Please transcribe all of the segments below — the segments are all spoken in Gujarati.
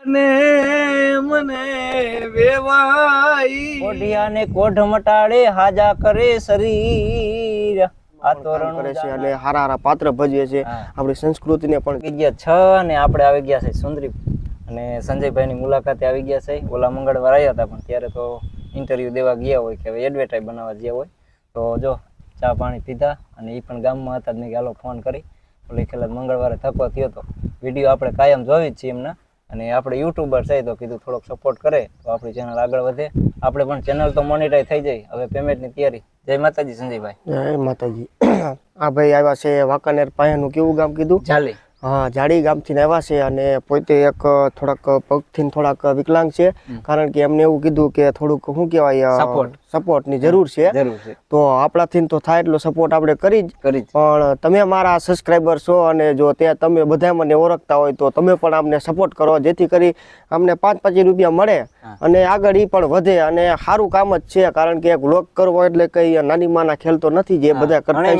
ને મને વેવાઈ કોઢિયાને કોઢ મટાડે હાજા કરે શરીર આ તોરણ કરે છે અને હારા હારા પાત્ર ભજવે છે આપણી સંસ્કૃતિને પણ આવી ગયા 6 અને આપણે આવી ગયા છે સુંદરી અને સંજયભાઈની મુલાકાતે આવી ગયા છે ઓલા મંગળવાર આવ્યા હતા પણ ત્યારે તો ઇન્ટરવ્યુ દેવા ગયા હોય કે હવે એડવર્ટાઇઝ બનાવવા ગયા હોય તો જો ચા પાણી પીધા અને એ પણ ગામમાં હતા મેં હાલો ફોન કરી ઓલી ખેલા મંગળવારે થકો થયો હતો વિડીયો આપણે કાયમ જોવી જ છીએ એમના અને આપણે યુટ્યુબર છે તો કીધું થોડોક સપોર્ટ કરે તો આપણી ચેનલ આગળ વધે આપણે પણ ચેનલ તો મોનેટાઈઝ થઈ જાય હવે પેમેન્ટની તૈયારી જય માતાજી સંજયભાઈ જય માતાજી આ ભાઈ આવ્યા છે વાંકાનેર પાયાનું કેવું ગામ કીધું ચાલી હા જાડી ગામથી આવ્યા છે અને પોતે એક થોડાક પગથી થોડાક વિકલાંગ છે કારણ કે એમને એવું કીધું કે થોડુંક શું કહેવાય સપોર્ટની જરૂર છે તો આપણાથી તો થાય એટલો સપોર્ટ આપણે કરી પણ તમે મારા સબસ્ક્રાઈબર છો અને જો તમે બધા મને ઓળખતા હોય તો તમે પણ અમને સપોર્ટ કરો જેથી કરી અમને 5-5 રૂપિયા મળે અને આગળ એ પણ વધે અને સારું કામ જ છે કારણ કે એક વ્લોગ કરવો એટલે કઈ નાની માના ખેલ તો નથી જે બધા કરતા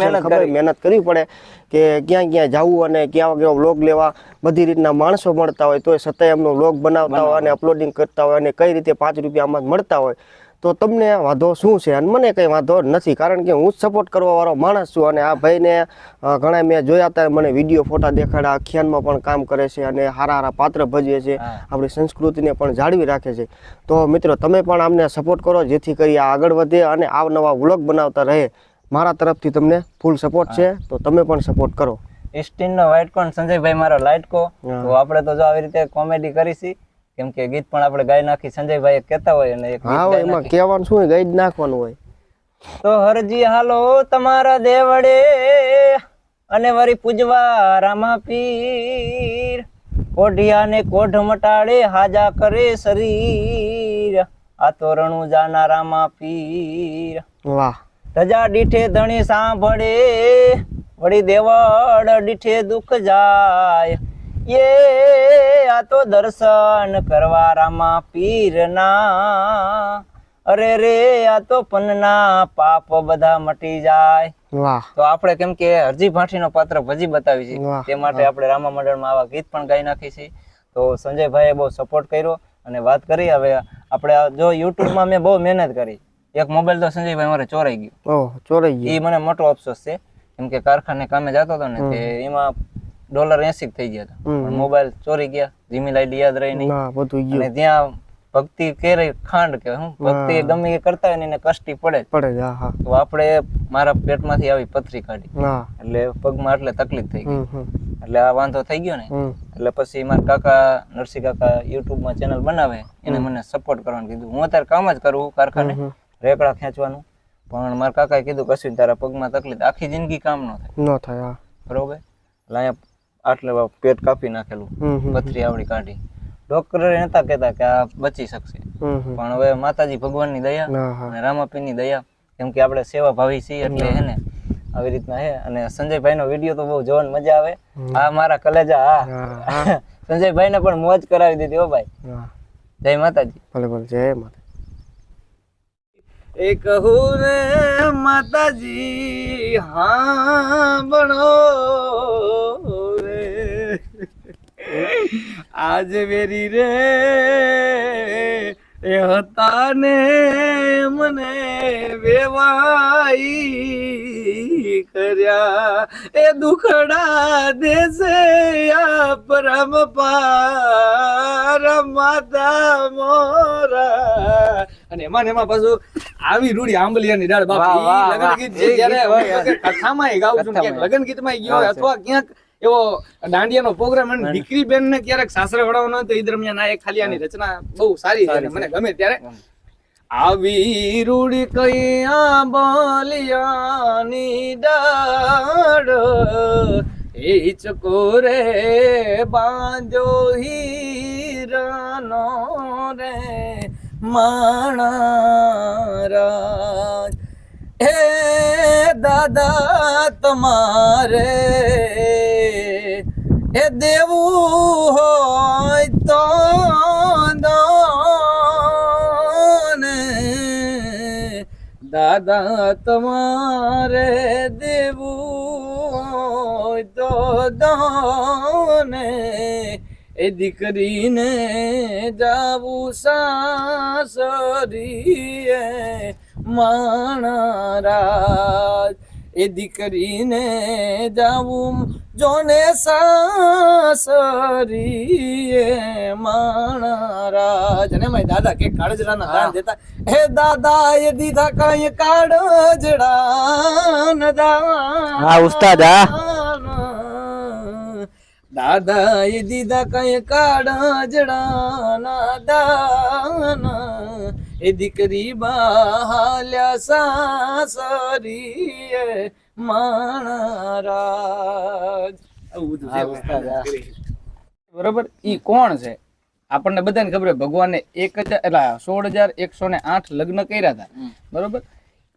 મહેનત કરવી પડે કે ક્યાં ક્યાં જવું અને ક્યાં કેવો વ્લોગ લેવા બધી રીતના માણસો મળતા હોય તો છતાંય એમનો વ્લોગ બનાવતા હોય અને અપલોડિંગ કરતા હોય અને કઈ રીતે 5 રૂપિયા આમાં મળતા હોય તો તમને વાંધો શું છે અને મને કંઈ વાંધો નથી કારણ કે હું જ સપોર્ટ કરવા વાળો માણસ છું અને આ ભાઈને ઘણા મેં જોયા હતા મને વિડીયો ફોટા દેખાડ્યા આખ્યાનમાં પણ કામ કરે છે અને હારા હારા પાત્ર ભજવે છે આપણી સંસ્કૃતિને પણ જાળવી રાખે છે તો મિત્રો તમે પણ આમને સપોર્ટ કરો જેથી કરી આ આગળ વધે અને નવા વ્લોગ બનાવતા રહે મારા તરફથી તમને ફૂલ સપોર્ટ છે તો તમે પણ સપોર્ટ કરો નો વ્હાઈટ કોન સંજયભાઈ મારો લાઈટ કો તો આપણે તો જો આવી રીતે કોમેડી કરીશી કેમ કે ગીત પણ આપણે ગાઈ નાખી સંજયભાઈ કહેતા હોય અને એક હા એમાં કહેવાનું શું ગાઈ જ નાખવાનું હોય તો હરજી હાલો તમારા દેવડે અને વરી પૂજવા રામા પીર કોઢિયાને કોઢ મટાડે હાજા કરે શરીર આ તોરણું જાના રામા પીર વાહ રજા દીઠે ધણી સાંભળે વળી દેવડ દીઠે દુઃખ જાય આ તો દર્શન કરવા રામા પીરના અરે રે આ તો પન્ના પાપ બધા મટી જાય વાહ તો આપણે કેમ કે હરજી ભાટીનો પાત્ર ભજી બતાવી છે તે માટે આપણે રામા મંડળમાં આવા ગીત પણ ગાઈ નાખી છે તો સંજયભાઈએ બહુ સપોર્ટ કર્યો અને વાત કરી હવે આપણે જો યુટ્યુબમાં મેં બહુ મહેનત કરી એક મોબાઈલ તો સંજયભાઈ મારે ચોરાઈ ગયો એ મને મોટો અફસોસ છે કેમ કે કારખાને કામે જતો હતો ને તે એમાં $80 થઈ ગયા હતા પણ મોબાઈલ ચોરી ગયા જીમેલ આઈડી યાદ રહી નહીં અને ત્યાં ભક્તિ કેરે ખાંડ કે હું ભક્તિ ગમે એ કરતા હોય ને એને કષ્ટી પડે તો આપણે મારા પેટમાંથી આવી પથરી કાઢી એટલે પગમાં એટલે તકલીફ થઈ ગઈ એટલે આ વાંધો થઈ ગયો ને એટલે પછી મારા કાકા નરસિંહ કાકા યુટ્યુબમાં ચેનલ બનાવે એને મને સપોર્ટ કરવાનું કીધું હું અત્યારે કામ જ કરું કારખાને રેકડા ખેંચવાનું પણ મારા કાકાએ કીધું કશું તારા પગમાં તકલીફ આખી જિંદગી કામ ન થાય બરોબર એટલે અહીંયા આટલે પેટ કાપી નાખેલું પથરી આવડી કાઢી ડોક્ટરે નતા કહેતા કે આ બચી શકશે પણ હવે માતાજી ભગવાનની દયા અને રામાપીરની દયા કેમ કે આપણે સેવા ભાવી છીએ એટલે હે ને આવી રીતના હે અને સંજયભાઈ નો વિડીયો તો બહુ જોવાની મજા આવે આ મારા કલેજા સંજયભાઈ ને પણ મોજ કરાવી દીધી હો ભાઈ જય માતાજી ભલે ભલે જય માતા એ કહું રે માતાજી હા બનો રે આજ વેરી રે એ હતા ને મને વેવાઈ કર્યા એ દુખડા દેશે આ પરમ પાર માતા મોરા અને એમાં પાછું આવી રૂડી આંબલિયાની દાળ બાપા લગન ગીત છે જ્યારે કથામાં ગાઉં છું ક્યાંક લગન ગીતમાં ગયો અથવા ક્યાંક એવો દાંડિયાનો પ્રોગ્રામ અને દીકરી બેન ને ક્યારેક સાસરે વળાવવાનો હોય તો એ દરમિયાન આ એક ખાલી આની રચના બહુ સારી છે મને ગમે ત્યારે આવી રૂડી કઈ આંબલિયાની દાળ એ ચકોરે બાંધો હીરાનો રે માણારાજ હે દાદા તમારે એ દેવું હોય તો ને દાદા તમારે દેવું હોય તો ને એ દીકરીને જાવું સાસરીએ માણારાજ, એ દીકરીને જાવું જોને સાસરીએ માણારાજ. અને એમાં દાદા કે કાળજરાના દાન દેતા, હે દાદા એ દીધા કઈ કાળજરાના દાન. હા ઉસ્તાદ, હા દાદા એ દીધા કઈ કાળજરાના દાન, એ દીકરી બહાલ્યા સાસરીએ માણારાજ. આવું બધું છે ઉસ્તાદ. બરોબર. ઈ કોણ છે આપણને બધાને ખબર છે. ભગવાને 16,108 લગ્ન કર્યા હતા. બરોબર.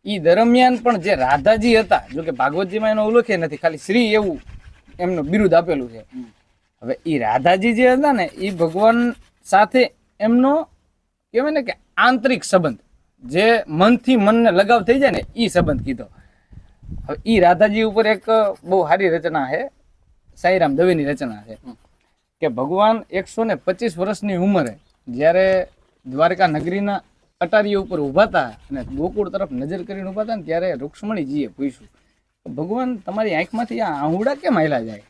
ઈ દરમિયાન પણ જે રાધાજી હતા, જો કે ભાગવતજીમાં એનો ઉલ્લેખ નથી, ખાલી શ્રી એવું એમનું બિરુદ આપેલું છે. હવે ઈ રાધાજી જે હતા ને, ઈ ભગવાન સાથે એમનો કહેવાય ને કે આંતરિક સંબંધ, જે મનથી મનને લગાવ થઈ જાય ને, ઈ સંબંધ કીધો. હવે ઈ રાધાજી ઉપર એક બહુ સારી રચના છે, સાઈરામ દવેની રચના છે, કે ભગવાન 125 વર્ષની ઉંમરે જ્યારે દ્વારકા નગરીના અટારીઓ ઉપર ઊભા હતા અને ગોકુળ તરફ નજર કરીને ઊભા હતા ને, ત્યારે રૂક્ષ્મણીજીએ પૂછ્યું, ભગવાન તમારી આંખમાંથી આ આહુડા કેમ હાલ્યા જાય?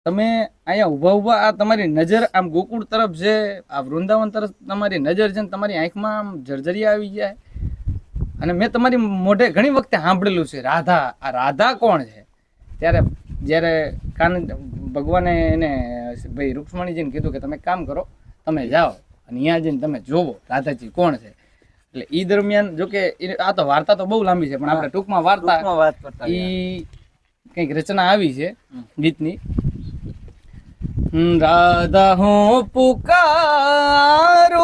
તમે અહીંયા ઊભા ઊભા આ તમારી નજર આમ ગોકુળ તરફ છે, આ વૃંદાવન તરફ તમારી નજર છે ને તમારી આંખમાં આમ જર્જરિયા આવી જાય. અને મેં તમારી મોઢે ઘણી વખતે સાંભળેલું છે રાધા. આ રાધા કોણ છે? ત્યારે જ્યારે ભગવાને એને ભાઈ રૂક્ષ્મણીજીને કીધું કે તમે કામ કરો, તમે જાઓ અને અહીંયા જઈને તમે જોવો રાધાજી કોણ છે. એટલે ઈ દરમિયાન જો કે આ તો વાર્તા તો બહુ લાંબી છે, પણ આપણે ટૂંકમાં વાર્તા ઈ કંઈક રચના આવી છે ગીતની. રાધા હું પુકારું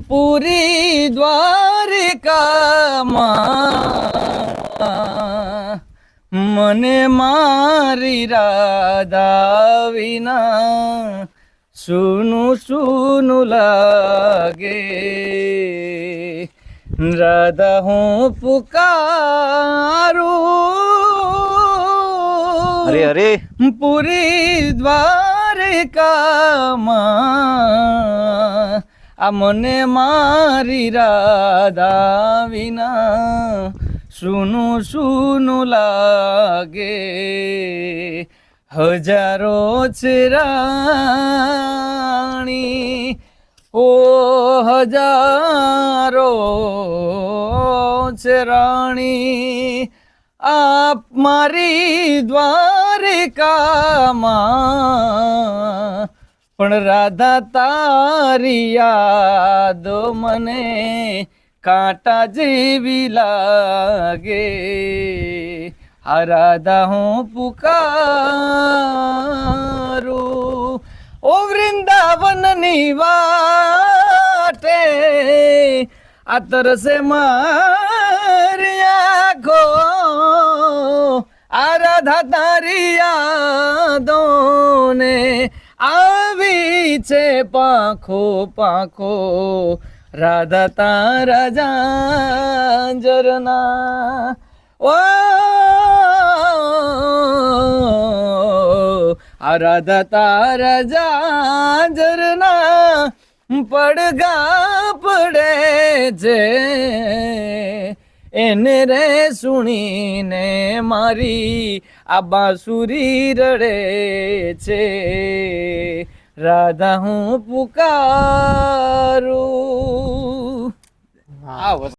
પૂરી દ્વારિકામાં, મને મારી રાધા વિના સુનું સુનું લાગે. રાધા હું પુકારું હરે હરે પૂરી દ્વારિકામાં, આ મને મારી રાધા વિના સુનું સુનું લાગે. હજારો છે રાણી, ઓ હજારો છે રાણી, આપ મારી દ્વારિકામાં, પણ રાધા તારી યાદો મને કાંટા જેવી લાગે. આ રાધા હું પુકારું ઓ વૃંદાવનની વાટે, આ તરસે મારી આંખો, આ રાધા તારી યાદોને આવી છે પાંખો પાંખો. રાધા તારા જાંજરના, ઓ આ રાધા તારા જાંજરના પડઘા પડે છે, એને રે સુણીને મારી આ બાંસુરી રડે છે. રાધા હું પુકારું. આ